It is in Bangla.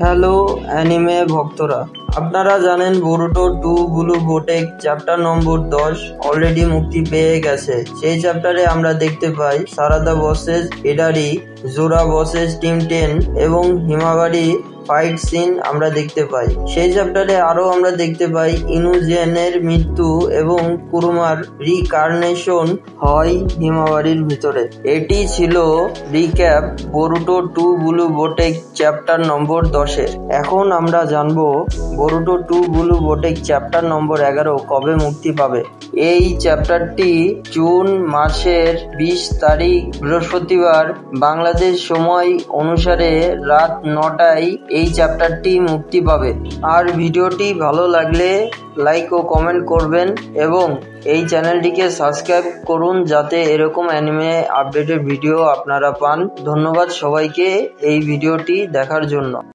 হ্যালো অ্যানিমে ভক্তরা, আপনারা জানেন Boruto 2 blue vortex chapter number 10 already মুক্তি পেয়ে গেছে। সেই চ্যাপ্টারে আমরা দেখতে পাই Sarada versus Hidari, Jura versus team 10 এবং হিমাবারি ফাইট সিন আমরা দেখতে পাই। সেই চ্যাপ্টারে আরো আমরা দেখতে পাই ইনুজেনের মৃত্যু এবং কুরুমার রিকার্নেশন হয় হিমাবারির ভিতরে। এটি ছিল recap Boruto 2 blue vortex chapter number 10-এর। এখন আমরা জানবো বোরুটো 2 ব্লু বোটেক চ্যাপ্টার নম্বর 11 কবে মুক্তি পাবে। এই চ্যাপ্টারটি জুন মাসের 20 তারিখ বৃহস্পতিবার বাংলাদেশ সময় অনুসারে রাত 9টায় এই চ্যাপ্টারটি মুক্তি পাবে। আর ভিডিওটি ভালো লাগলে লাইক ও কমেন্ট করবেন এবং এই চ্যানেলটিকে সাবস্ক্রাইব করুন যাতে এরকম অ্যানিমে আপডেটের ভিডিও আপনারা পান। ধন্যবাদ সবাইকে এই ভিডিওটি দেখার জন্য।